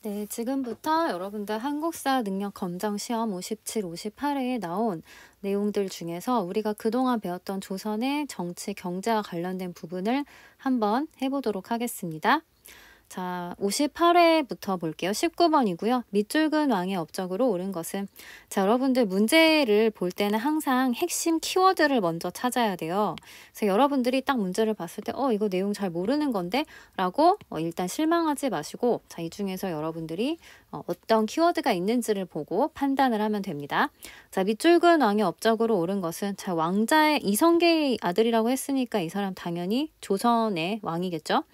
네, 지금부터 여러분들 한국사 능력 검정 시험 57, 58회에 나온 내용들 중에서 우리가 그동안 배웠던 조선의 정치, 경제와 관련된 부분을 한번 해보도록 하겠습니다. 자, 58회부터 볼게요. 19번이고요. 밑줄근 왕의 업적으로 옳은 것은, 자, 여러분들 문제를 볼 때는 항상 핵심 키워드를 먼저 찾아야 돼요. 그래서 여러분들이 딱 문제를 봤을 때 이거 내용 잘 모르는 건데? 라고 일단 실망하지 마시고, 자, 이 중에서 여러분들이 어떤 키워드가 있는지를 보고 판단을 하면 됩니다. 자, 밑줄근 왕의 업적으로 옳은 것은, 자, 왕자의 이성계의 아들이라고 했으니까 이 사람 당연히 조선의 왕이겠죠?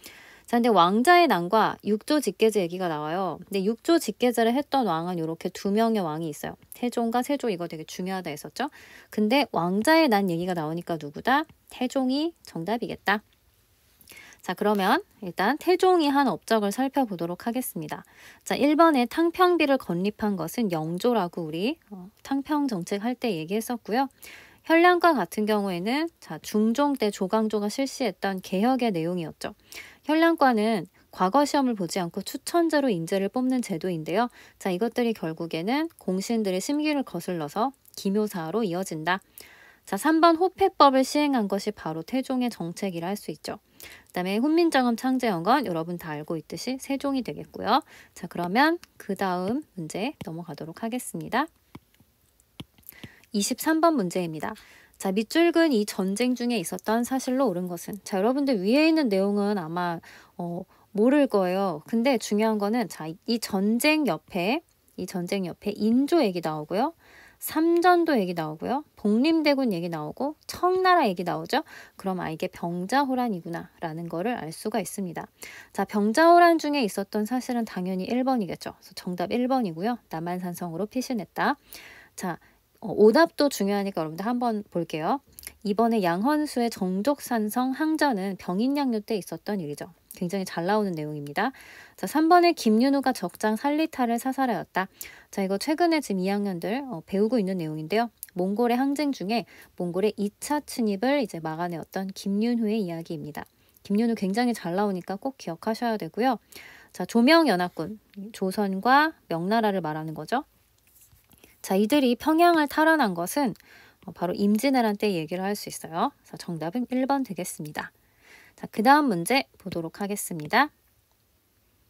자, 근데 왕자의 난과 육조 직계제 얘기가 나와요. 근데 육조 직계제를 했던 왕은 이렇게 두 명의 왕이 있어요. 태종과 세종, 이거 되게 중요하다 했었죠. 근데 왕자의 난 얘기가 나오니까 누구다? 태종이 정답이겠다. 자, 그러면 일단 태종이 한 업적을 살펴보도록 하겠습니다. 자, 1번에 탕평비를 건립한 것은 영조라고 우리 탕평 정책 할 때 얘기했었고요. 현량과 같은 경우에는 자, 중종 때 조광조가 실시했던 개혁의 내용이었죠. 현량과는 과거 시험을 보지 않고 추천제로 인재를 뽑는 제도인데요. 자, 이것들이 결국에는 공신들의 심기를 거슬러서 기묘사로 이어진다. 자, 3번 호패법을 시행한 것이 바로 태종의 정책이라 할 수 있죠. 그 다음에 훈민정음 창제한 건 여러분 다 알고 있듯이 세종이 되겠고요. 자, 그러면 그 다음 문제 넘어가도록 하겠습니다. 23번 문제입니다. 자, 밑줄근 이 전쟁 중에 있었던 사실로 옳은 것은, 자, 여러분들 위에 있는 내용은 아마 모를 거예요. 근데 중요한 거는, 자, 이 전쟁 옆에 인조 얘기 나오고요. 삼전도 얘기 나오고요. 독림대군 얘기 나오고 청나라 얘기 나오죠. 그럼 이게 병자호란이구나 라는 거를 알 수가 있습니다. 자, 병자호란 중에 있었던 사실은 당연히 1번이겠죠. 그래서 정답 1번이고요. 남한산성으로 피신했다. 자, 오답도 중요하니까 여러분들 한번 볼게요. 이번에 양헌수의 정족산성 항전은 병인양요 때 있었던 일이죠. 굉장히 잘 나오는 내용입니다. 자, 3번에 김윤우가 적장 살리타를 사살하였다. 자, 이거 최근에 지금 2학년들 배우고 있는 내용인데요. 몽골의 항쟁 중에 몽골의 2차 침입을 이제 막아내었던 김윤후의 이야기입니다. 김윤후 굉장히 잘 나오니까 꼭 기억하셔야 되고요. 자, 조명연합군, 조선과 명나라를 말하는 거죠. 자, 이들이 평양을 탈환한 것은 바로 임진왜란 때 얘기를 할 수 있어요. 그래서 정답은 1번 되겠습니다. 자, 그 다음 문제 보도록 하겠습니다.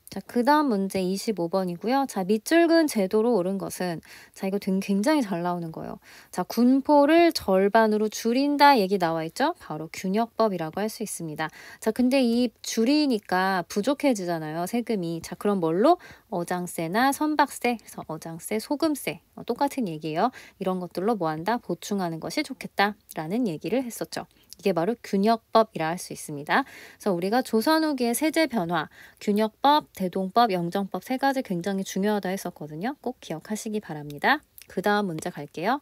자, 그 다음 문제 25번이고요. 자, 밑줄근 제도로 옳은 것은, 자, 이거 굉장히 잘 나오는 거예요. 자, 군포를 절반으로 줄인다 얘기 나와 있죠? 바로 균역법이라고 할 수 있습니다. 자, 근데 이 줄이니까 부족해지잖아요, 세금이. 자, 그럼 뭘로? 어장세나 선박세, 그래서 어장세, 소금세, 똑같은 얘기예요. 이런 것들로 뭐 한다? 보충하는 것이 좋겠다라는 얘기를 했었죠. 이게 바로 균역법이라 할 수 있습니다. 그래서 우리가 조선 후기의 세제 변화, 균역법, 대동법, 영정법 세 가지 굉장히 중요하다 했었거든요. 꼭 기억하시기 바랍니다. 그 다음 문제 갈게요.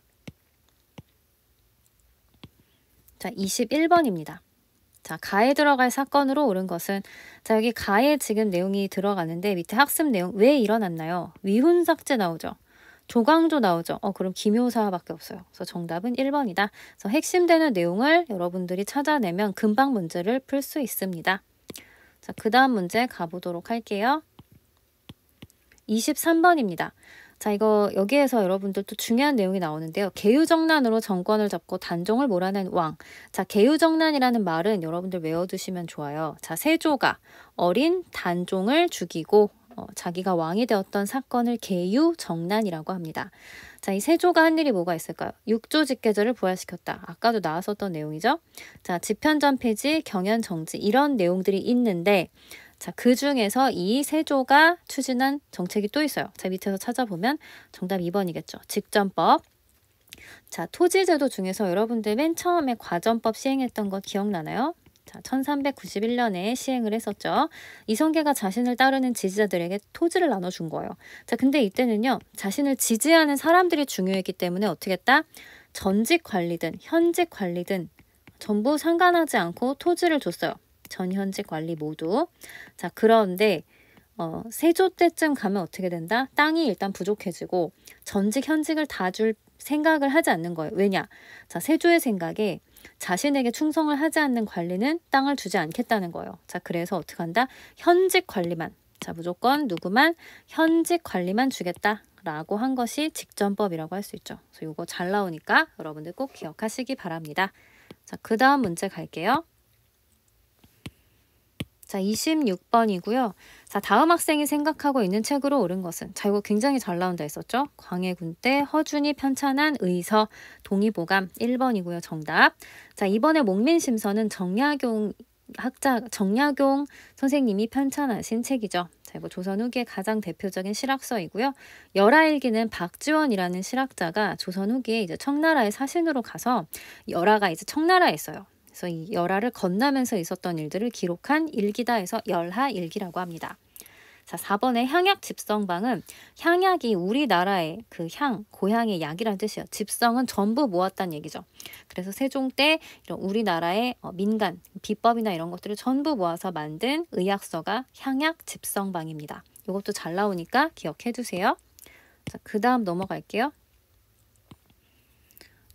자, 21번입니다. 자, 가에 들어갈 사건으로 옳은 것은, 자, 여기 가에 지금 내용이 들어가는데 밑에 학습 내용 왜 일어났나요? 위훈삭제 나오죠. 조광조 나오죠. 그럼 기묘사밖에 없어요. 그래서 정답은 1번이다. 그래서 핵심되는 내용을 여러분들이 찾아내면 금방 문제를 풀 수 있습니다. 자, 그 다음 문제 가보도록 할게요. 23번입니다. 자, 이거 여기에서 여러분들 또 중요한 내용이 나오는데요. 계유정난으로 정권을 잡고 단종을 몰아낸 왕. 자, 계유정난이라는 말은 여러분들 외워두시면 좋아요. 자, 세조가 어린 단종을 죽이고 자기가 왕이 되었던 사건을 계유정난이라고 합니다. 자, 이 세조가 한 일이 뭐가 있을까요? 육조직계제를 부활시켰다. 아까도 나왔었던 내용이죠. 자, 집현전 폐지, 경연 정지 이런 내용들이 있는데, 자, 그 중에서 이 세조가 추진한 정책이 또 있어요. 자, 밑에서 찾아보면 정답 2번이겠죠. 직전법. 자, 토지제도 중에서 여러분들 맨 처음에 과전법 시행했던 거 기억나나요? 자, 1391년에 시행을 했었죠. 이성계가 자신을 따르는 지지자들에게 토지를 나눠준 거예요. 자, 근데 이때는요, 자신을 지지하는 사람들이 중요했기 때문에 어떻게 했다? 전직 관리든 현직 관리든 전부 상관하지 않고 토지를 줬어요. 전현직 관리 모두. 자, 그런데 세조 때쯤 가면 어떻게 된다? 땅이 일단 부족해지고 전직 현직을 다 줄 생각을 하지 않는 거예요. 왜냐? 자, 세조의 생각에 자신에게 충성을 하지 않는 관리는 땅을 주지 않겠다는 거예요. 자, 그래서 어떻게 한다? 현직 관리만 자, 무조건 누구만 현직 관리만 주겠다라고 한 것이 직전법이라고 할 수 있죠. 그래서 이거 잘 나오니까 여러분들 꼭 기억하시기 바랍니다. 자, 그 다음 문제 갈게요. 자, 26번이고요. 자, 다음 학생이 생각하고 있는 책으로 옳은 것은, 자, 이거 굉장히 잘 나온다 했었죠. 광해군 때 허준이 편찬한 의서 동의보감 1번이고요. 정답. 자, 이번에 목민심서는 정약용 선생님이 편찬하신 책이죠. 자, 이거 조선 후기의 가장 대표적인 실학서이고요. 열하일기는 박지원이라는 실학자가 조선 후기에 이제 청나라의 사신으로 가서, 열하가 이제 청나라에 있어요. 그래서 이 열하를 건너면서 있었던 일들을 기록한 일기다 해서 열하일기라고 합니다. 자, 4번의 향약 집성방은, 향약이 우리나라의 그 고향의 약이라는 뜻이에요. 집성은 전부 모았다는 얘기죠. 그래서 세종 때 이런 우리나라의 민간 비법이나 이런 것들을 전부 모아서 만든 의학서가 향약 집성방입니다. 이것도 잘 나오니까 기억해 두세요. 자, 그 다음 넘어갈게요.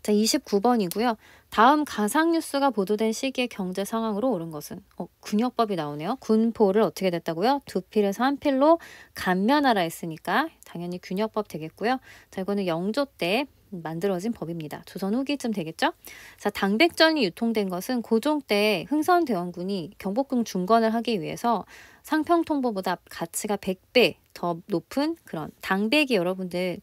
자, 29번이고요. 다음 가상뉴스가 보도된 시기의 경제 상황으로 옳은 것은, 군역법이 나오네요. 군포를 어떻게 됐다고요? 두 필에서 한 필로 감면하라 했으니까 당연히 균역법 되겠고요. 자, 이거는 영조 때 만들어진 법입니다. 조선 후기쯤 되겠죠? 자, 당백전이 유통된 것은 고종 때 흥선대원군이 경복궁 중건을 하기 위해서 상평통보보다 가치가 100배 더 높은 그런 당백이 여러분들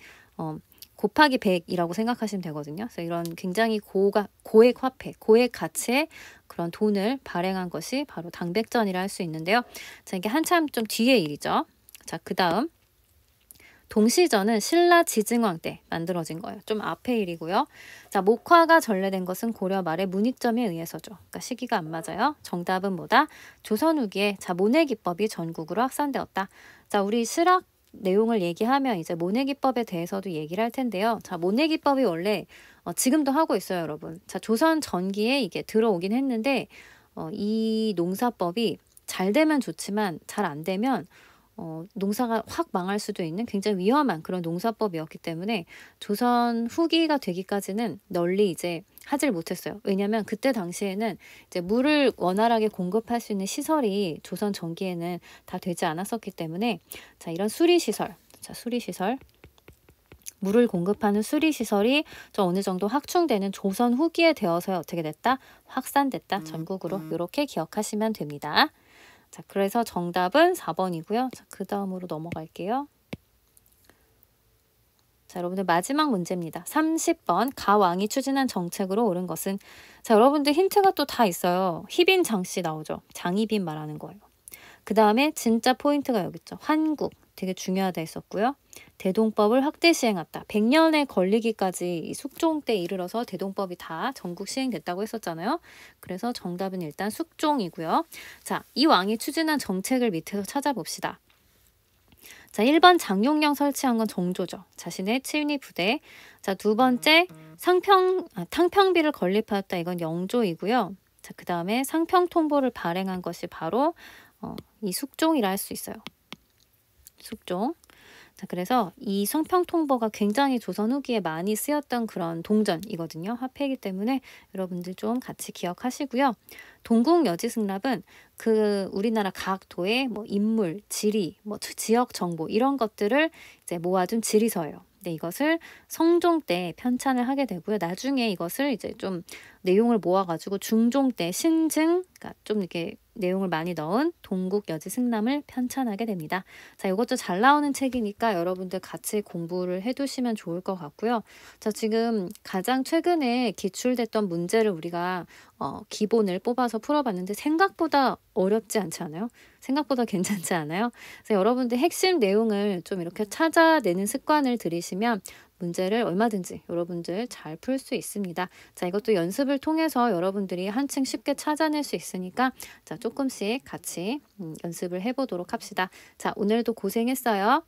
곱하기 100이라고 생각하시면 되거든요. 그래서 이런 굉장히 고액 화폐, 고액 가치의 그런 돈을 발행한 것이 바로 당백전이라 할 수 있는데요. 자, 이게 한참 좀 뒤의 일이죠. 자, 그 다음 동시전은 신라 지증왕 때 만들어진 거예요. 좀 앞의 일이고요. 자, 목화가 전래된 것은 고려 말의 문익점에 의해서죠. 그러니까 시기가 안 맞아요. 정답은 뭐다? 조선 후기에 모내기법이 전국으로 확산되었다. 자, 우리 실학 내용을 얘기하면 이제 모내기법에 대해서도 얘기를 할 텐데요. 자, 모내기법이 원래 지금도 하고 있어요, 여러분. 자, 조선 전기에 이게 들어오긴 했는데 이 농사법이 잘 되면 좋지만 잘 안 되면 농사가 확 망할 수도 있는 굉장히 위험한 그런 농사법이었기 때문에 조선 후기가 되기까지는 널리 이제 하질 못했어요. 왜냐하면 그때 당시에는 이제 물을 원활하게 공급할 수 있는 시설이 조선 전기에는 다 되지 않았었기 때문에, 자, 이런 수리시설, 자, 수리시설, 물을 공급하는 수리시설이 좀 어느 정도 확충되는 조선 후기에 되어서 어떻게 됐다? 확산됐다. 전국으로. 이렇게 기억하시면 됩니다. 자, 그래서 정답은 4번이고요. 자, 그 다음으로 넘어갈게요. 자, 여러분들 마지막 문제입니다. 30번 가왕이 추진한 정책으로 옳은 것은, 자, 여러분들 힌트가 또 다 있어요. 희빈 장씨 나오죠. 장희빈 말하는 거예요. 그 다음에 진짜 포인트가 여기 있죠. 환국 되게 중요하다 했었고요. 대동법을 확대 시행했다. 100년에 걸리기까지 이 숙종 때 이르러서 대동법이 다 전국 시행됐다고 했었잖아요. 그래서 정답은 일단 숙종이고요. 자, 이 왕이 추진한 정책을 밑에서 찾아봅시다. 자, 1번 장용령 설치한 건 정조죠. 자신의 친위 부대. 자, 두 번째 탕평비를 건립하였다. 이건 영조이고요. 자, 그 다음에 상평통보를 발행한 것이 바로 이 숙종이라 할 수 있어요. 숙종. 자, 그래서 이 성평통보가 굉장히 조선 후기에 많이 쓰였던 그런 동전이거든요. 화폐이기 때문에 여러분들 좀 같이 기억하시고요. 동국여지승납은 그 우리나라 각 도의 인물, 지리, 지역 정보 이런 것들을 이제 모아둔 지리서예요. 근데 이것을 성종 때 편찬을 하게 되고요. 나중에 이것을 이제 좀 내용을 모아가지고 중종 때 신증, 그러니까 좀 이렇게 내용을 많이 넣은 동국여지승남을 편찬하게 됩니다. 자, 이것도 잘 나오는 책이니까 여러분들 같이 공부를 해두시면 좋을 것 같고요. 자, 지금 가장 최근에 기출됐던 문제를 우리가 기본을 뽑아서 풀어봤는데 생각보다 어렵지 않지 않아요? 생각보다 괜찮지 않아요? 그래서 여러분들 핵심 내용을 좀 이렇게 찾아내는 습관을 들이시면 문제를 얼마든지 여러분들 잘 풀 수 있습니다. 자, 이것도 연습을 통해서 여러분들이 한층 쉽게 찾아낼 수 있으니까 자, 조금씩 같이 연습을 해보도록 합시다. 자, 오늘도 고생했어요.